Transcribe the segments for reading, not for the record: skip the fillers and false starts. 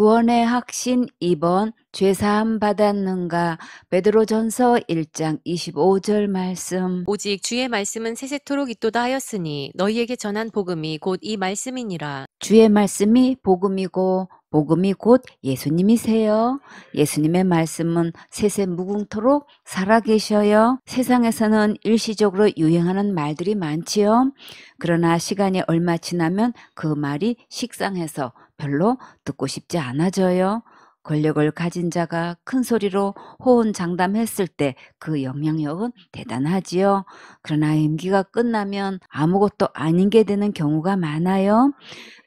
구원의 확신 2번 죄사함 받았는가. 베드로전서 1장 25절 말씀. 오직 주의 말씀은 세세토록 있도다 하였으니 너희에게 전한 복음이 곧 이 말씀이니라. 주의 말씀이 복음이고 복음이 곧 예수님이세요. 예수님의 말씀은 세세무궁토록 살아계셔요. 세상에서는 일시적으로 유행하는 말들이 많지요. 그러나 시간이 얼마 지나면 그 말이 식상해서 별로 듣고 싶지 않아져요. 권력을 가진 자가 큰 소리로 호언장담했을 때 그 영향력은 대단하지요. 그러나 임기가 끝나면 아무것도 아닌 게 되는 경우가 많아요.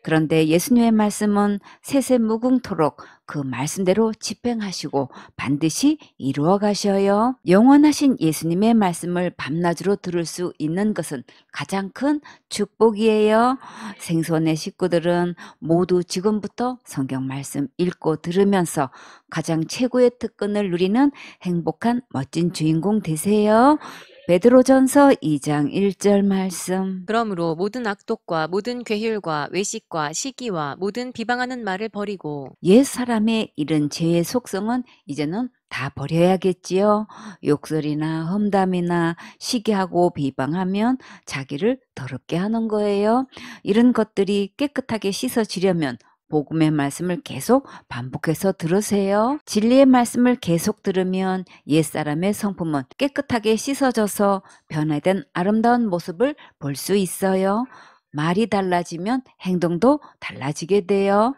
그런데 예수님의 말씀은 세세무궁토록 그 말씀대로 집행하시고 반드시 이루어 가셔요. 영원하신 예수님의 말씀을 밤낮으로 들을 수 있는 것은 가장 큰 축복이에요. 생소의 식구들은 모두 지금부터 성경 말씀 읽고 들으면서 가장 최고의 특권을 누리는 행복한 멋진 주인공 되세요. 베드로전서 2장 1절 말씀. 그러므로 모든 악독과 모든 괴휼과 외식과 시기와 모든 비방하는 말을 버리고 옛 사람의 이런 죄의 속성은 이제는 다 버려야겠지요. 욕설이나 험담이나 시기하고 비방하면 자기를 더럽게 하는 거예요. 이런 것들이 깨끗하게 씻어지려면 복음의 말씀을 계속 반복해서 들으세요. 진리의 말씀을 계속 들으면 옛사람의 성품은 깨끗하게 씻어져서 변화된 아름다운 모습을 볼 수 있어요. 말이 달라지면 행동도 달라지게 돼요.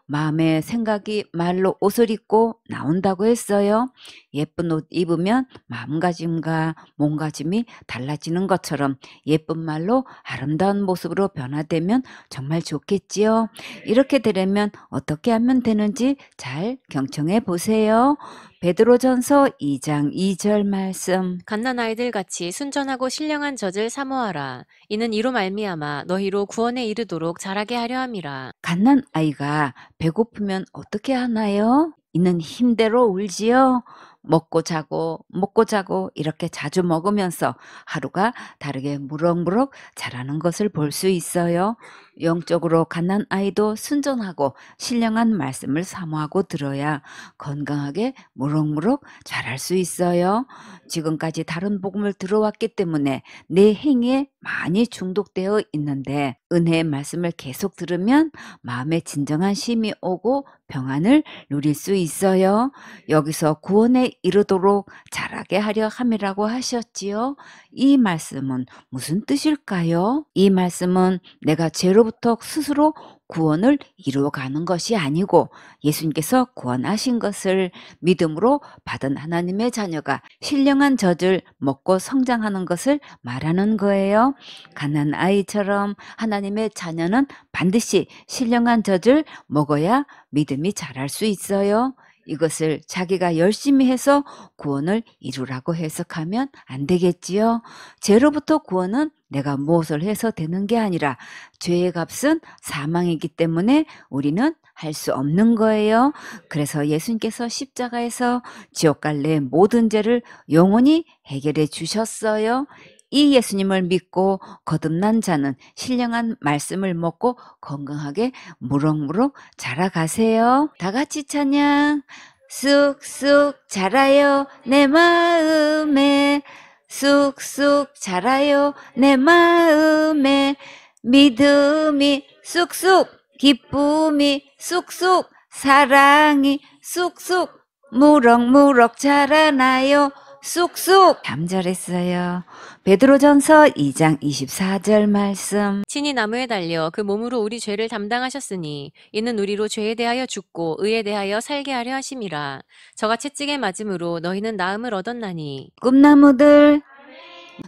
마음의 생각이 말로 옷을 입고 나온다고 했어요. 예쁜 옷 입으면 마음가짐과 몸가짐이 달라지는 것처럼 예쁜 말로 아름다운 모습으로 변화되면 정말 좋겠지요. 이렇게 되려면 어떻게 하면 되는지 잘 경청해 보세요. 베드로전서 2장 2절 말씀. 갓난아이들 같이 순전하고 신령한 젖을 사모하라. 이는 이로 말미암아 너희로 구원에 이르도록 자라게 하려 함이라. 갓난 아이가 배고프면 어떻게 하나요? 이는 힘대로 울지요. 먹고 자고 이렇게 자주 먹으면서 하루가 다르게 무럭무럭 자라는 것을 볼 수 있어요. 영적으로 갓난 아이도 순전하고 신령한 말씀을 사모하고 들어야 건강하게 무럭무럭 자랄 수 있어요. 지금까지 다른 복음을 들어왔기 때문에 내 행위에 많이 중독되어 있는데 은혜의 말씀을 계속 들으면 마음에 진정한 쉼이 오고 평안을 누릴 수 있어요. 여기서 구원에 이르도록 자라게 하려 함이라고 하셨지요. 이 말씀은 무슨 뜻일까요? 이 말씀은 내가 죄로부터 스스로 구원을 이루어가는 것이 아니고 예수님께서 구원하신 것을 믿음으로 받은 하나님의 자녀가 신령한 젖을 먹고 성장하는 것을 말하는 거예요. 가난 아이처럼 하나님의 자녀는 반드시 신령한 젖을 먹어야 믿음이 자랄 수 있어요. 이것을 자기가 열심히 해서 구원을 이루라고 해석하면 안 되겠지요. 죄로부터 구원은 내가 무엇을 해서 되는 게 아니라 죄의 값은 사망이기 때문에 우리는 할 수 없는 거예요. 그래서 예수님께서 십자가에서 지옥 갈 내 모든 죄를 영원히 해결해 주셨어요. 이 예수님을 믿고 거듭난 자는 신령한 말씀을 먹고 건강하게 무럭무럭 자라가세요. 다 같이 찬양. 쑥쑥 자라요 내 마음에, 쑥쑥 자라요 내 마음에, 믿음이 쑥쑥, 기쁨이 쑥쑥, 사랑이 쑥쑥 무럭무럭 자라나요. 쑥쑥. 참 잘했어요. 베드로전서 2장 24절 말씀. 친히 나무에 달려 그 몸으로 우리 죄를 담당하셨으니 이는 우리로 죄에 대하여 죽고 의에 대하여 살게 하려 하심이라. 저가 채찍에 맞음으로 너희는 나음을 얻었나니. 꿈나무들,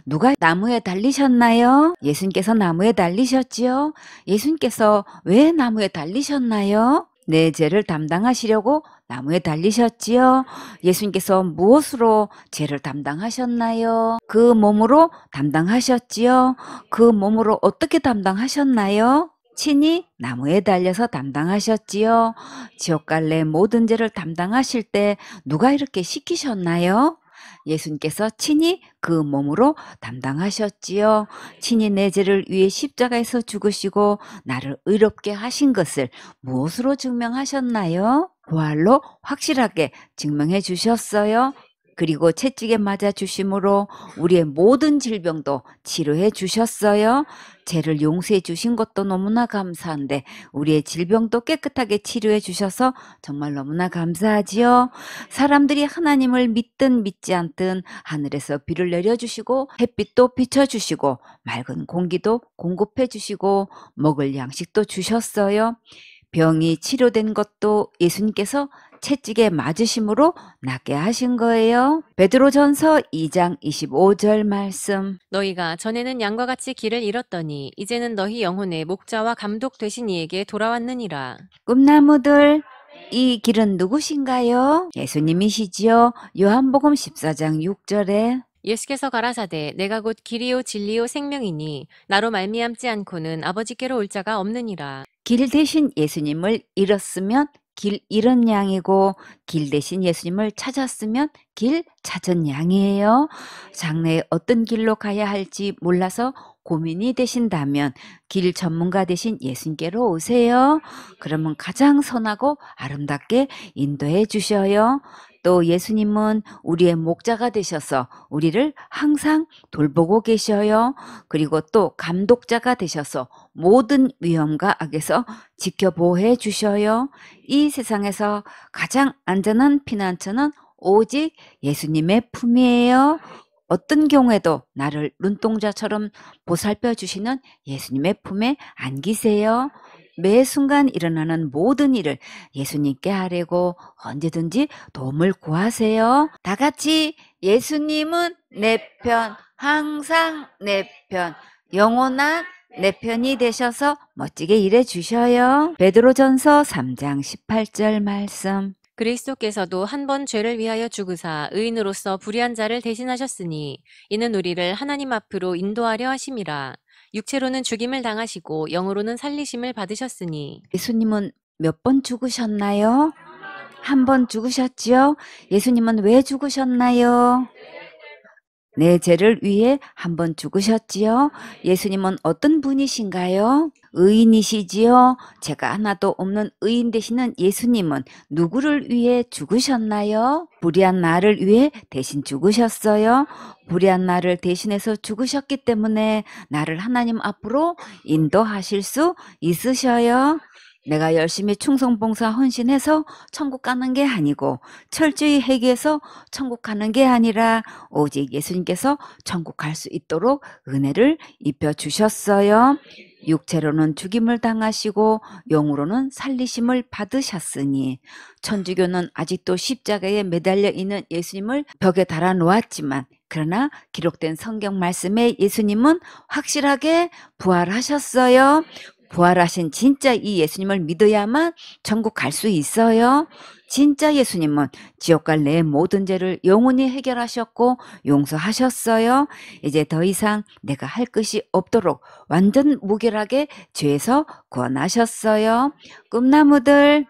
누가 나무에 달리셨나요? 예수님께서 나무에 달리셨지요? 예수님께서 왜 나무에 달리셨나요? 내 죄를 담당하시려고 나무에 달리셨지요? 예수님께서 무엇으로 죄를 담당하셨나요? 그 몸으로 담당하셨지요? 그 몸으로 어떻게 담당하셨나요? 친히 나무에 달려서 담당하셨지요? 지옥 갈래 모든 죄를 담당하실 때 누가 이렇게 시키셨나요? 예수님께서 친히 그 몸으로 담당하셨지요. 친히 내 죄를 위해 십자가에서 죽으시고 나를 의롭게 하신 것을 무엇으로 증명하셨나요? 부활로 확실하게 증명해 주셨어요. 그리고 채찍에 맞아 주심으로 우리의 모든 질병도 치료해 주셨어요. 죄를 용서해 주신 것도 너무나 감사한데 우리의 질병도 깨끗하게 치료해 주셔서 정말 너무나 감사하지요. 사람들이 하나님을 믿든 믿지 않든 하늘에서 비를 내려주시고 햇빛도 비춰주시고 맑은 공기도 공급해 주시고 먹을 양식도 주셨어요. 병이 치료된 것도 예수님께서 채찍에 맞으심으로 낫게 하신 거예요. 베드로전서 2장 25절 말씀. 너희가 전에는 양과 같이 길을 잃었더니 이제는 너희 영혼의 목자와 감독 되신 이에게 돌아왔느니라. 꿈나무들, 이 길은 누구신가요? 예수님이시지요. 요한복음 14장 6절에 예수께서 가라사대 내가 곧 길이요 진리요 생명이니 나로 말미암지 않고는 아버지께로 올 자가 없느니라. 길 대신 예수님을 잃었으면 길 잃은 양이고 길 대신 예수님을 찾았으면 길 찾은 양이에요. 장래에 어떤 길로 가야 할지 몰라서 고민이 되신다면 길 전문가 되신 예수님께로 오세요. 그러면 가장 선하고 아름답게 인도해 주셔요. 또 예수님은 우리의 목자가 되셔서 우리를 항상 돌보고 계셔요. 그리고 또 감독자가 되셔서 모든 위험과 악에서 지켜보호해 주셔요. 이 세상에서 가장 안전한 피난처는 오직 예수님의 품이에요. 어떤 경우에도 나를 눈동자처럼 보살펴 주시는 예수님의 품에 안기세요. 매 순간 일어나는 모든 일을 예수님께 하려고 언제든지 도움을 구하세요. 다 같이 예수님은 내 편, 항상 내 편, 영원한 내 편이 되셔서 멋지게 일해 주셔요. 베드로전서 3장 18절 말씀. 그리스도께서도 한 번 죄를 위하여 죽으사 의인으로서 불의한 자를 대신하셨으니 이는 우리를 하나님 앞으로 인도하려 하심이라. 육체로는 죽임을 당하시고 영으로는 살리심을 받으셨으니. 예수님은 몇 번 죽으셨나요? 한 번 죽으셨지요? 예수님은 왜 죽으셨나요? 내 죄를 위해 한 번 죽으셨지요? 예수님은 어떤 분이신가요? 의인이시지요? 죄가 하나도 없는 의인 되시는 예수님은 누구를 위해 죽으셨나요? 불의한 나를 위해 대신 죽으셨어요. 불의한 나를 대신해서 죽으셨기 때문에 나를 하나님 앞으로 인도하실 수 있으셔요. 내가 열심히 충성봉사 헌신해서 천국 가는 게 아니고 철저히 회개해서 천국 가는 게 아니라 오직 예수님께서 천국 갈 수 있도록 은혜를 입혀 주셨어요. 육체로는 죽임을 당하시고 영으로는 살리심을 받으셨으니 천주교는 아직도 십자가에 매달려 있는 예수님을 벽에 달아 놓았지만 그러나 기록된 성경 말씀에 예수님은 확실하게 부활하셨어요. 부활하신 진짜 이 예수님을 믿어야만 천국 갈 수 있어요. 진짜 예수님은 지옥 갈 내 모든 죄를 영원히 해결하셨고 용서하셨어요. 이제 더 이상 내가 할 것이 없도록 완전 무결하게 죄에서 구원하셨어요. 꿈나무들,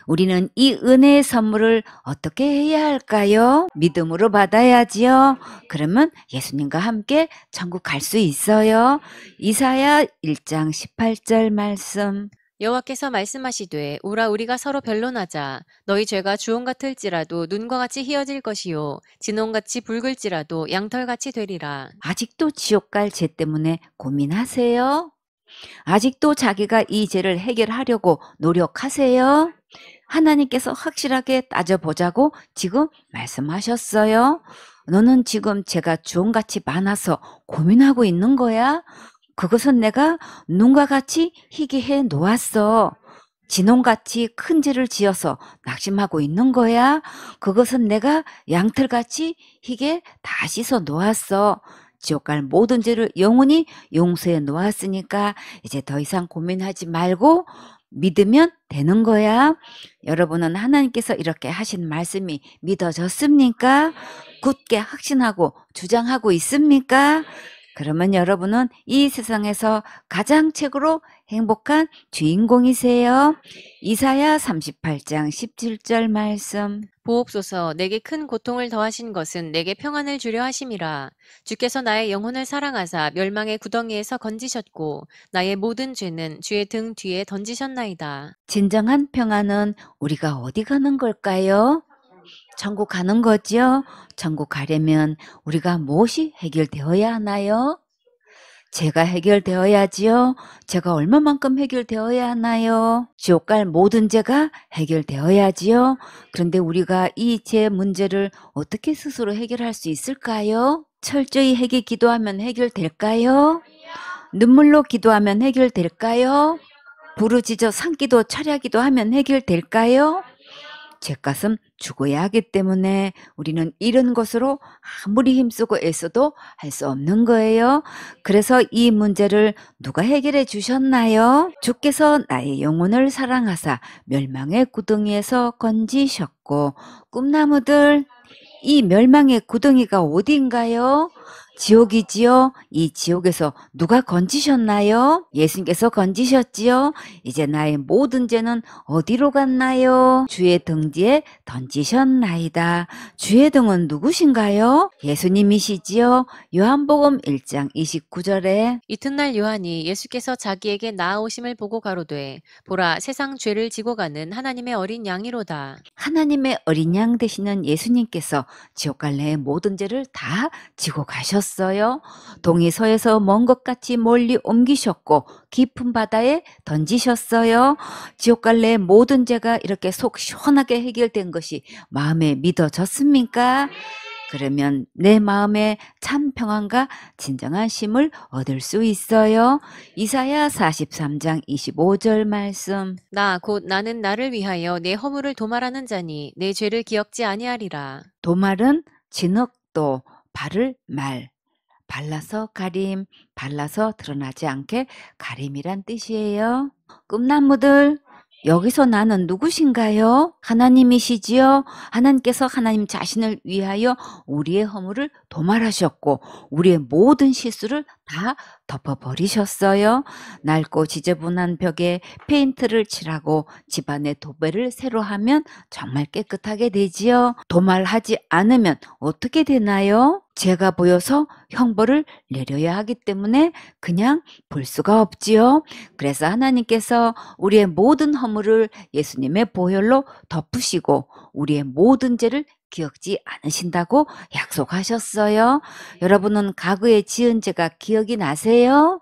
우리는 이 은혜의 선물을 어떻게 해야 할까요? 믿음으로 받아야지요. 그러면 예수님과 함께 천국 갈 수 있어요. 이사야 1장 18절 말씀. 여호와께서 말씀하시되 오라 우리가 서로 변론하자. 너희 죄가 주홍 같을지라도 눈과 같이 희어질 것이요 진홍같이 붉을지라도 양털같이 되리라. 아직도 지옥 갈 죄 때문에 고민하세요? 아직도 자기가 이 죄를 해결하려고 노력하세요? 하나님께서 확실하게 따져보자고 지금 말씀하셨어요. 너는 지금 죄가 주홍같이 많아서 고민하고 있는 거야? 그것은 내가 눈과 같이 희게 해 놓았어. 진홍같이 큰 죄를 지어서 낙심하고 있는 거야? 그것은 내가 양털같이 희게 다 씻어 놓았어. 지옥 갈 모든 죄를 영원히 용서해 놓았으니까 이제 더 이상 고민하지 말고 믿으면 되는 거야. 여러분은 하나님께서 이렇게 하신 말씀이 믿어졌습니까? 굳게 확신하고 주장하고 있습니까? 그러면 여러분은 이 세상에서 가장 최고로 행복한 주인공이세요. 이사야 38장 17절 말씀. 보옵소서. 내게 큰 고통을 더하신 것은 내게 평안을 주려 하심이라. 주께서 나의 영혼을 사랑하사 멸망의 구덩이에서 건지셨고 나의 모든 죄는 주의 등 뒤에 던지셨나이다. 진정한 평안은 우리가 어디 가는 걸까요? 천국 가는 거지요? 천국 가려면 우리가 무엇이 해결되어야 하나요? 죄가 해결되어야지요. 죄가 얼마만큼 해결되어야 하나요? 지옥 갈 모든 죄가 해결되어야지요. 그런데 우리가 이 죄 문제를 어떻게 스스로 해결할 수 있을까요? 철저히 회개 기도하면 해결될까요? 눈물로 기도하면 해결될까요? 부르짖어 산기도 철야기도 하면 해결될까요? 죄값은 죽어야 하기 때문에 우리는 이런 것으로 아무리 힘쓰고 애써도 할 수 없는 거예요. 그래서 이 문제를 누가 해결해 주셨나요? 주께서 나의 영혼을 사랑하사 멸망의 구덩이에서 건지셨고, 꿈나무들, 이 멸망의 구덩이가 어디인가요? 지옥이지요. 이 지옥에서 누가 건지셨나요? 예수님께서 건지셨지요. 이제 나의 모든 죄는 어디로 갔나요? 주의 등 뒤에 던지셨나이다. 주의 등은 누구신가요? 예수님이시지요. 요한복음 1장 29절에 이튿날 요한이 예수께서 자기에게 나아오심을 보고 가로되 보라 세상 죄를 지고 가는 하나님의 어린 양이로다. 하나님의 어린 양 되시는 예수님께서 지옥 갈래의 모든 죄를 다 지고 가셨어요. 동에서에서 먼 것 같이 멀리 옮기셨고 깊은 바다에 던지셨어요. 지옥 갈래의 모든 죄가 이렇게 속 시원하게 해결된 것이 마음에 믿어졌습니까? 그러면 내 마음에 참 평안과 진정한 쉼을 얻을 수 있어요. 이사야 43장 25절 말씀. 나 곧 나는 나를 위하여 내 허물을 도말하는 자니 내 죄를 기억지 아니하리라. 도말은 진흙도 발을 말. 발라서 가림, 발라서 드러나지 않게 가림이란 뜻이에요. 꿈나무들, 여기서 나는 누구신가요? 하나님이시지요? 하나님께서 하나님 자신을 위하여 우리의 허물을 도말하셨고 우리의 모든 실수를 다 덮어버리셨어요. 낡고 지저분한 벽에 페인트를 칠하고 집안의 도배를 새로 하면 정말 깨끗하게 되지요. 도말하지 않으면 어떻게 되나요? 죄가 보여서 형벌을 내려야 하기 때문에 그냥 볼 수가 없지요. 그래서 하나님께서 우리의 모든 허물을 예수님의 보혈로 덮으시고 우리의 모든 죄를 기억지 않으신다고 약속하셨어요. 여러분은 과거에 지은 죄가 기억이 나세요?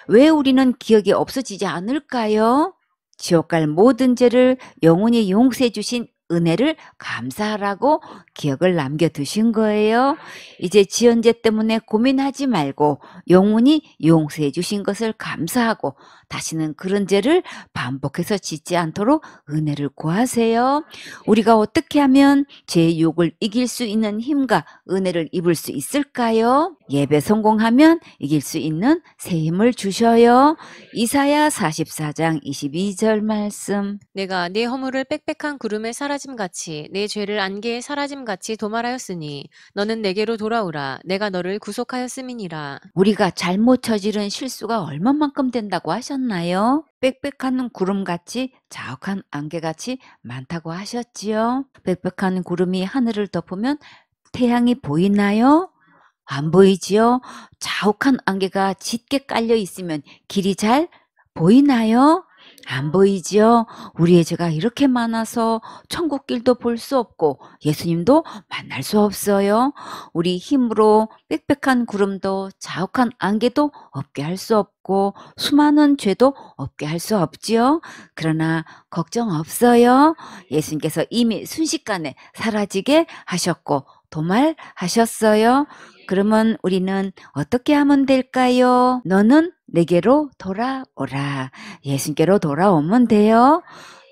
왜 우리는 기억이 없어지지 않을까요? 지옥 갈 모든 죄를 영원히 용서해 주신 은혜를 감사하라고 기억을 남겨두신 거예요. 이제 지은 죄 때문에 고민하지 말고 영원히 용서해 주신 것을 감사하고 다시는 그런 죄를 반복해서 짓지 않도록 은혜를 구하세요. 우리가 어떻게 하면 죄의 유혹을 이길 수 있는 힘과 은혜를 입을 수 있을까요? 예배 성공하면 이길 수 있는 새 힘을 주셔요. 이사야 44장 22절 말씀. 내가 네 허물을 빽빽한 구름에 사라짐같이 내 죄를 안개에 사라짐같이 도말하였으니 너는 내게로 돌아오라. 내가 너를 구속하였음이니라. 우리가 잘못 저지른 실수가 얼마만큼 된다고 하셨나요? 빽빽한 구름같이 자욱한 안개같이 많다고 하셨지요. 빽빽한 구름이 하늘을 덮으면 태양이 보이나요? 안 보이지요? 자욱한 안개가 짙게 깔려 있으면 길이 잘 보이나요? 안 보이지요? 우리의 죄가 이렇게 많아서 천국 길도 볼 수 없고 예수님도 만날 수 없어요. 우리 힘으로 빽빽한 구름도 자욱한 안개도 없게 할 수 없고 수많은 죄도 없게 할 수 없지요. 그러나 걱정 없어요. 예수님께서 이미 순식간에 사라지게 하셨고 도말하셨어요. 그러면 우리는 어떻게 하면 될까요? 너는 내게로 돌아오라. 예수님께로 돌아오면 돼요.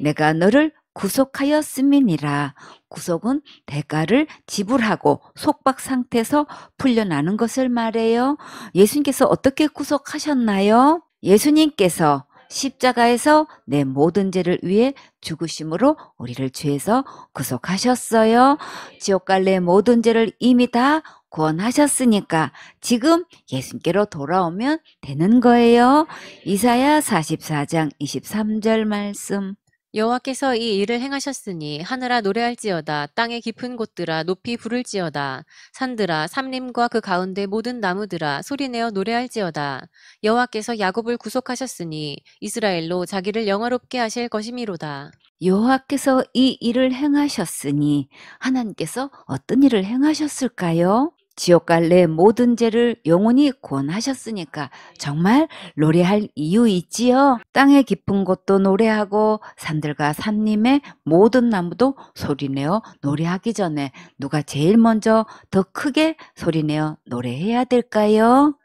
내가 너를 구속하였음이니라. 구속은 대가를 지불하고 속박 상태에서 풀려나는 것을 말해요. 예수님께서 어떻게 구속하셨나요? 예수님께서 십자가에서 내 모든 죄를 위해 죽으심으로 우리를 죄에서 구속하셨어요. 지옥 갈 내 모든 죄를 이미 다 구원하셨으니까 지금 예수님께로 돌아오면 되는 거예요. 이사야 44장 23절 말씀. 여호와께서 이 일을 행하셨으니 하늘아 노래할지어다. 땅의 깊은 곳들아 높이 부를지어다. 산들아 삼림과 그 가운데 모든 나무들아 소리내어 노래할지어다. 여호와께서 야곱을 구속하셨으니 이스라엘로 자기를 영화롭게 하실 것이미로다. 여호와께서 이 일을 행하셨으니 하나님께서 어떤 일을 행하셨을까요? 지옥 갈 내 모든 죄를 영원히 구원하셨으니까 정말 노래할 이유 있지요. 땅의 깊은 곳도 노래하고 산들과 산림의 모든 나무도 소리내어 노래하기 전에 누가 제일 먼저 더 크게 소리내어 노래해야 될까요?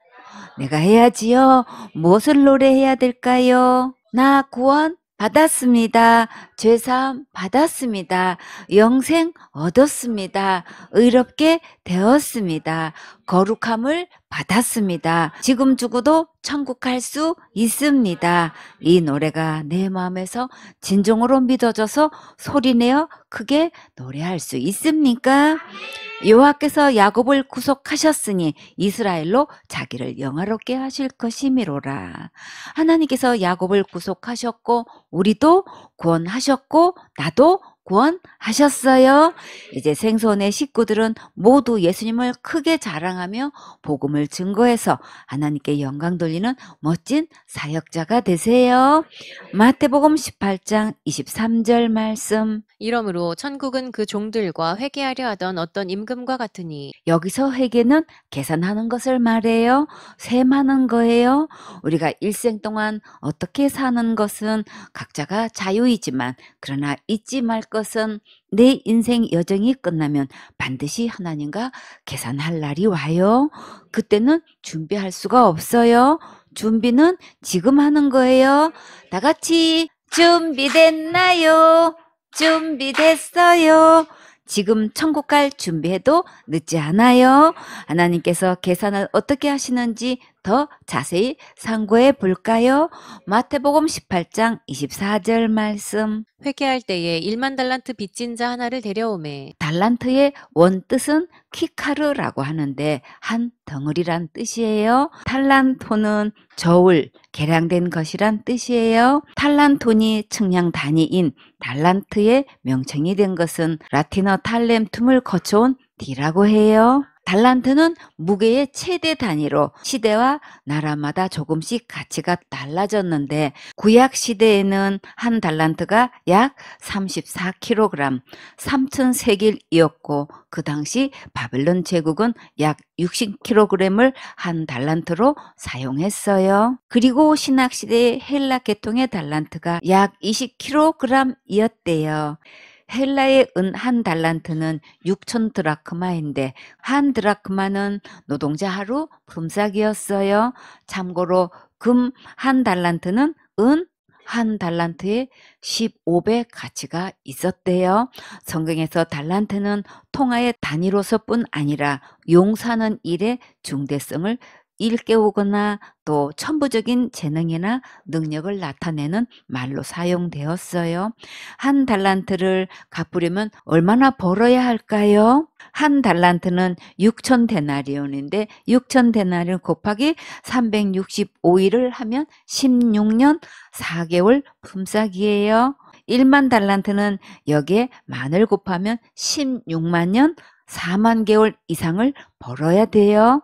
내가 해야지요. 무엇을 노래해야 될까요? 나 구원 받았습니다. 죄사함 받았습니다. 영생 얻었습니다. 의롭게 되었습니다. 거룩함을 받았습니다. 지금 죽어도 천국 갈 수 있습니다. 이 노래가 내 마음에서 진정으로 믿어져서 소리내어 크게 노래할 수 있습니까? 여호와께서 야곱을 구속하셨으니 이스라엘로 자기를 영화롭게 하실 것이미로라. 하나님께서 야곱을 구속하셨고 우리도 구원하셨고 나도 구원하셨어요. 이제 생선의 식구들은 모두 예수님을 크게 자랑하며 복음을 증거해서 하나님께 영광 돌리는 멋진 사역자가 되세요. 마태복음 18장 23절 말씀. 이러므로 천국은 그 종들과 회개하려 하던 어떤 임금과 같으니 여기서 회개는 계산하는 것을 말해요. 셈하는 거예요. 우리가 일생 동안 어떻게 사는 것은 각자가 자유이지만 그러나 잊지 말 것은 내 인생 여정이 끝나면 반드시 하나님과 계산할 날이 와요. 그때는 준비할 수가 없어요. 준비는 지금 하는 거예요. 다 같이 준비됐나요? 준비됐어요. 지금 천국 갈 준비해도 늦지 않아요. 하나님께서 계산을 어떻게 하시는지 더 자세히 상고해 볼까요? 마태복음 18장 24절 말씀. 회개할 때에 1만 달란트 빚진 자 하나를 데려오매 달란트의 원뜻은 키카르라고 하는데 한 덩어리란 뜻이에요. 탈란토는 저울, 계량된 것이란 뜻이에요. 탈란토니 측량 단위인 달란트의 명칭이 된 것은 라틴어 탈렘툼을 거쳐온 D라고 해요. 달란트는 무게의 최대 단위로 시대와 나라마다 조금씩 가치가 달라졌는데 구약 시대에는 한 달란트가 약 34kg, 3,000세겔이었고 그 당시 바벨론 제국은 약 60kg을 한 달란트로 사용했어요. 그리고 신학 시대의 헬라 계통의 달란트가 약 20kg이었대요. 헬라의 은 한 달란트는 6천 드라크마인데 한 드라크마는 노동자 하루 품삯이었어요. 참고로 금 한 달란트는 은 한 달란트에 15배 가치가 있었대요. 성경에서 달란트는 통화의 단위로서뿐 아니라 용사는 일의 중대성을 일깨우거나 또 천부적인 재능이나 능력을 나타내는 말로 사용되었어요. 한 달란트를 갚으려면 얼마나 벌어야 할까요? 한 달란트는 6천 데나리온인데 6천 데나리온 곱하기 365일을 하면 16년 4개월 품삯이에요. 1만 달란트는 여기에 만을 곱하면 16만 년 4만 개월 이상을 벌어야 돼요.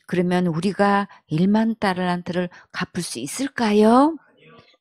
그러면 우리가 1만 달란트를 갚을 수 있을까요?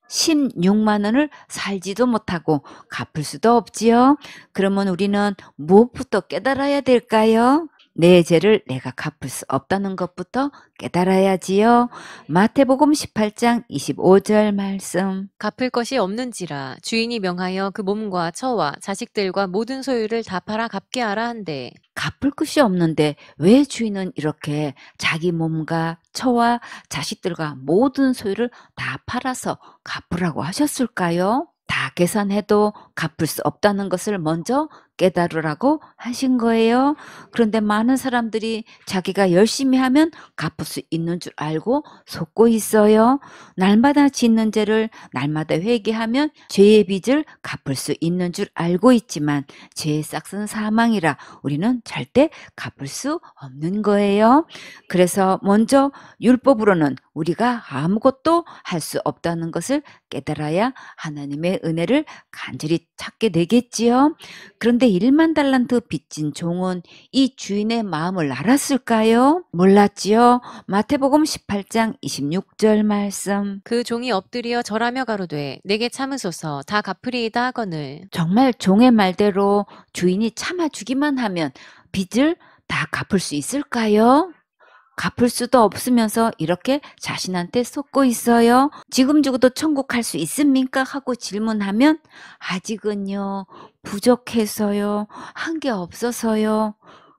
16만 원을 살지도 못하고 갚을 수도 없지요. 그러면 우리는 무엇부터 깨달아야 될까요? 내 죄를 내가 갚을 수 없다는 것부터 깨달아야지요. 마태복음 18장 25절 말씀. 갚을 것이 없는지라 주인이 명하여 그 몸과 처와 자식들과 모든 소유를 다 팔아 갚게 하라 한대. 갚을 것이 없는데 왜 주인은 이렇게 자기 몸과 처와 자식들과 모든 소유를 다 팔아서 갚으라고 하셨을까요? 다 계산해도 갚을 수 없다는 것을 먼저 깨달으라고 하신 거예요. 그런데 많은 사람들이 자기가 열심히 하면 갚을 수 있는 줄 알고 속고 있어요. 날마다 짓는 죄를 날마다 회개하면 죄의 빚을 갚을 수 있는 줄 알고 있지만 죄의 싹은 사망이라 우리는 절대 갚을 수 없는 거예요. 그래서 먼저 율법으로는 우리가 아무것도 할 수 없다는 것을 깨달아야 하나님의 은혜를 간절히 찾게 되겠지요. 그런데 1만 달란트 빚진 종은 이 주인의 마음을 알았을까요? 몰랐지요. 마태복음 18장 26절 말씀. 그 종이 엎드려 절하며 가로되 내게 참으소서 다 갚으리이다 하거늘. 정말 종의 말대로 주인이 참아주기만 하면 빚을 다 갚을 수 있을까요? 갚을 수도 없으면서 이렇게 자신한테 속고 있어요. 지금 죽어도 천국 갈 수 있습니까? 하고 질문하면 아직은요, 부족해서요, 한 게 없어서요.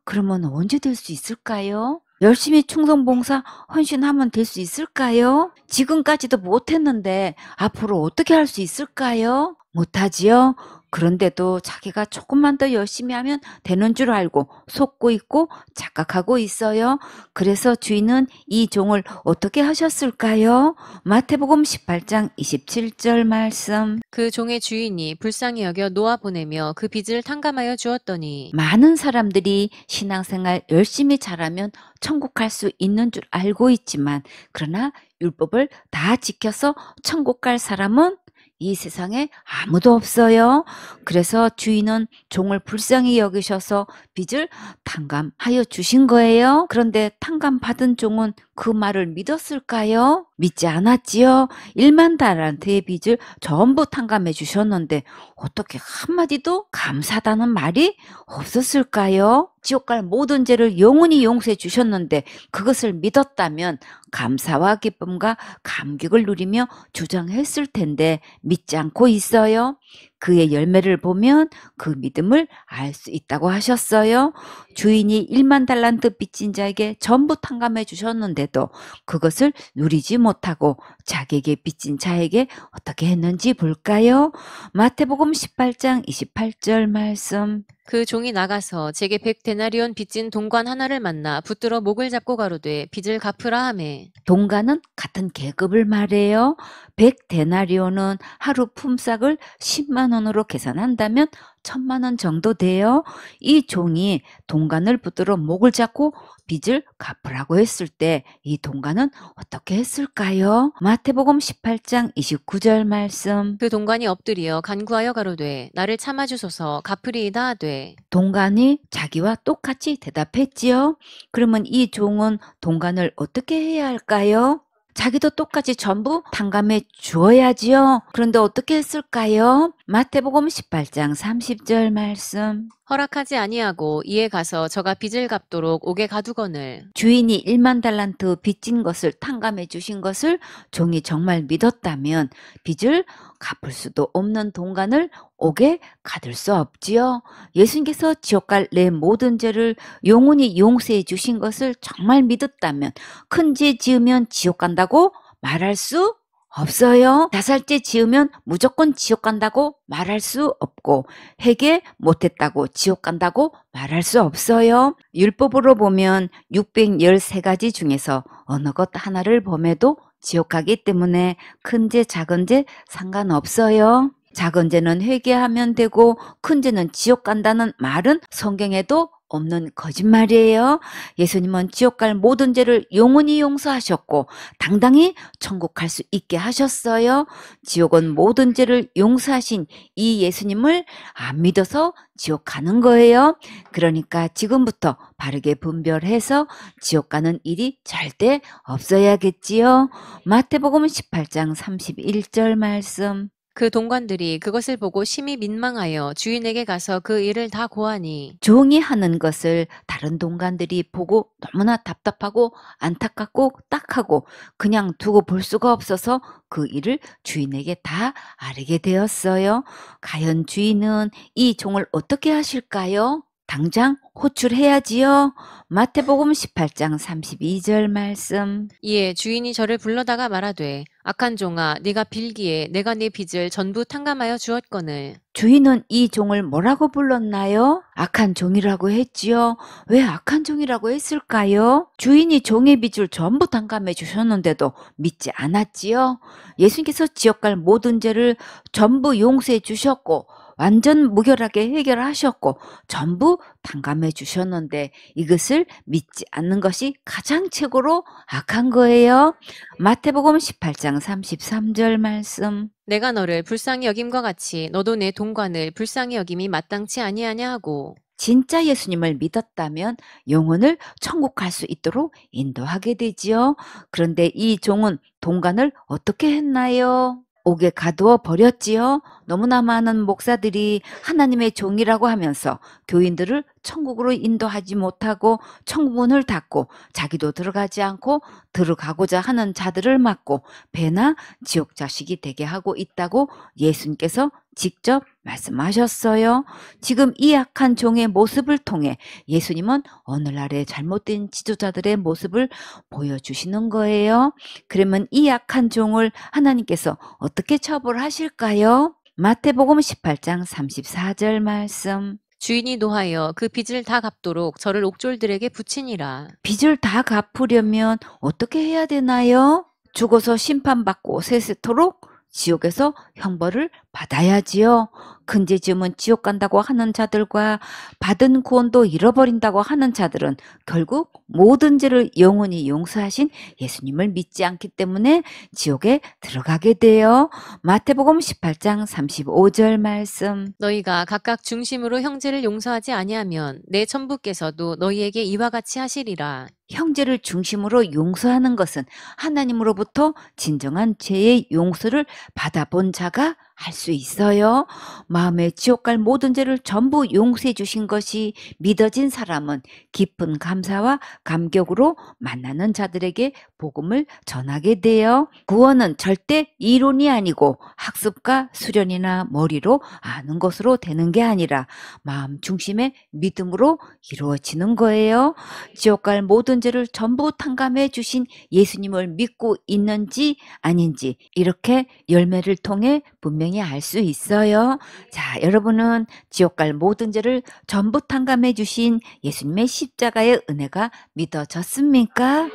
그러면 언제 될 수 있을까요? 열심히 충성봉사 헌신하면 될 수 있을까요? 지금까지도 못했는데 앞으로 어떻게 할 수 있을까요? 못하지요. 그런데도 자기가 조금만 더 열심히 하면 되는 줄 알고 속고 있고 착각하고 있어요. 그래서 주인은 이 종을 어떻게 하셨을까요? 마태복음 18장 27절 말씀. 그 종의 주인이 불쌍히 여겨 놓아 보내며 그 빚을 탕감하여 주었더니. 많은 사람들이 신앙생활 열심히 잘하면 천국 갈 수 있는 줄 알고 있지만 그러나 율법을 다 지켜서 천국 갈 사람은 이 세상에 아무도 없어요. 그래서 주인은 종을 불쌍히 여기셔서 빚을 탕감하여 주신 거예요. 그런데 탕감받은 종은 그 말을 믿었을까요? 믿지 않았지요. 1만 달란트의 빚을 전부 탕감해 주셨는데 어떻게 한마디도 감사하다는 말이 없었을까요? 지옥 갈 모든 죄를 영원히 용서해 주셨는데 그것을 믿었다면 감사와 기쁨과 감격을 누리며 주장했을 텐데 믿지 않고 있어요. 그의 열매를 보면 그 믿음을 알 수 있다고 하셨어요. 주인이 1만 달란트 빚진 자에게 전부 탕감해 주셨는데도 그것을 누리지 못하고 자기에게 빚진 자에게 어떻게 했는지 볼까요? 마태복음 18장 28절 말씀. 그 종이 나가서 제게 100데나리온 빚진 동관 하나를 만나 붙들어 목을 잡고 가로되 빚을 갚으라 하매. 동관은 같은 계급을 말해요. 100데나리온은 하루 품삯을 10만 원으로 계산한다면 1000만 원 정도 돼요. 이 종이 동관을 붙들어 목을 잡고 빚을 갚으라고 했을 때 이 동관은 어떻게 했을까요? 마태복음 18장 29절 말씀. 그 동관이 엎드려 간구하여 가로되 나를 참아주소서 갚으리이다 하되. 동관이 자기와 똑같이 대답했지요. 그러면 이 종은 동관을 어떻게 해야 할까요? 자기도 똑같이 전부 탕감해 주어야지요. 그런데 어떻게 했을까요? 마태복음 18장 30절 말씀. 허락하지 아니하고 이에 가서 저가 빚을 갚도록 옥에 가두거늘. 주인이 1만 달란트 빚진 것을 탕감해 주신 것을 종이 정말 믿었다면 빚을 갚을 수도 없는 동관을 옥에 가둘 수 없지요. 예수님께서 지옥 갈 내 모든 죄를 영원히 용서해 주신 것을 정말 믿었다면 큰 죄 지으면 지옥 간다고 말할 수 없어요. 자살죄 지으면 무조건 지옥 간다고 말할 수 없고 회개 못했다고 지옥 간다고 말할 수 없어요. 율법으로 보면 613가지 중에서 어느 것 하나를 범해도 지옥 가기 때문에 큰 죄 작은 죄 상관없어요. 작은 죄는 회개하면 되고 큰 죄는 지옥 간다는 말은 성경에도 없는 거짓말이에요. 예수님은 지옥 갈 모든 죄를 영원히 용서하셨고 당당히 천국 갈 수 있게 하셨어요. 지옥은 모든 죄를 용서하신 이 예수님을 안 믿어서 지옥 가는 거예요. 그러니까 지금부터 바르게 분별해서 지옥 가는 일이 절대 없어야겠지요. 마태복음 18장 31절 말씀. 그 동관들이 그것을 보고 심히 민망하여 주인에게 가서 그 일을 다 고하니. 종이 하는 것을 다른 동관들이 보고 너무나 답답하고 안타깝고 딱하고 그냥 두고 볼 수가 없어서 그 일을 주인에게 다 아뢰게 되었어요. 과연 주인은 이 종을 어떻게 하실까요? 당장 호출해야지요. 마태복음 18장 32절 말씀. 이에 주인이 저를 불러다가 말하되 악한 종아 네가 빌기에 내가 네 빚을 전부 탕감하여 주었거늘. 주인은 이 종을 뭐라고 불렀나요? 악한 종이라고 했지요. 왜 악한 종이라고 했을까요? 주인이 종의 빚을 전부 탕감해 주셨는데도 믿지 않았지요. 예수님께서 지옥 갈 모든 죄를 전부 용서해 주셨고 완전 무결하게 해결하셨고 전부 탕감해 주셨는데 이것을 믿지 않는 것이 가장 최고로 악한 거예요. 마태복음 18장 33절 말씀. 내가 너를 불쌍히 여김과 같이 너도 내 동관을 불쌍히 여김이 마땅치 아니하냐 하고. 진짜 예수님을 믿었다면 영혼을 천국 갈 수 있도록 인도하게 되지요. 그런데 이 종은 동관을 어떻게 했나요? 옥에 가두어 버렸지요. 너무나 많은 목사들이 하나님의 종이라고 하면서 교인들을 천국으로 인도하지 못하고 천국문을 닫고 자기도 들어가지 않고 들어가고자 하는 자들을 막고 배나 지옥 자식이 되게 하고 있다고 예수님께서 직접 말씀하셨어요. 지금 이 악한 종의 모습을 통해 예수님은 오늘날의 잘못된 지도자들의 모습을 보여주시는 거예요. 그러면 이 악한 종을 하나님께서 어떻게 처벌하실까요? 마태복음 18장 34절 말씀. 주인이 노하여 그 빚을 다 갚도록 저를 옥졸들에게 붙이니라. 빚을 다 갚으려면 어떻게 해야 되나요? 죽어서 심판받고 세세토록 지옥에서 형벌을 받아야지요. 큰 죄 지으면 지옥 간다고 하는 자들과 받은 구원도 잃어버린다고 하는 자들은 결국 모든 죄를 영원히 용서하신 예수님을 믿지 않기 때문에 지옥에 들어가게 돼요. 마태복음 18장 35절 말씀. 너희가 각각 중심으로 형제를 용서하지 아니하면 내 천부께서도 너희에게 이와 같이 하시리라. 형제를 중심으로 용서하는 것은 하나님으로부터 진정한 죄의 용서를 받아본 자가 할 수 있어요. 마음에 지옥 갈 모든 죄를 전부 용서해 주신 것이 믿어진 사람은 깊은 감사와 감격으로 만나는 자들에게 복음을 전하게 돼요. 구원은 절대 이론이 아니고 학습과 수련이나 머리로 아는 것으로 되는 게 아니라 마음 중심의 믿음으로 이루어지는 거예요. 지옥 갈 모든 죄를 전부 탕감해 주신 예수님을 믿고 있는지 아닌지 이렇게 열매를 통해 분명히 알 수 있어요. 자, 여러분은 지옥 갈 모든 죄를 전부 탕감해 주신 예수님의 십자가의 은혜가 믿어졌습니까?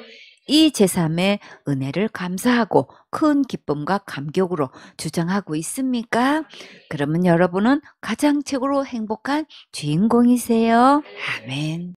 이 제3의 은혜를 감사하고 큰 기쁨과 감격으로 주장하고 있습니까? 그러면 여러분은 가장 최고로 행복한 주인공이세요. 아멘.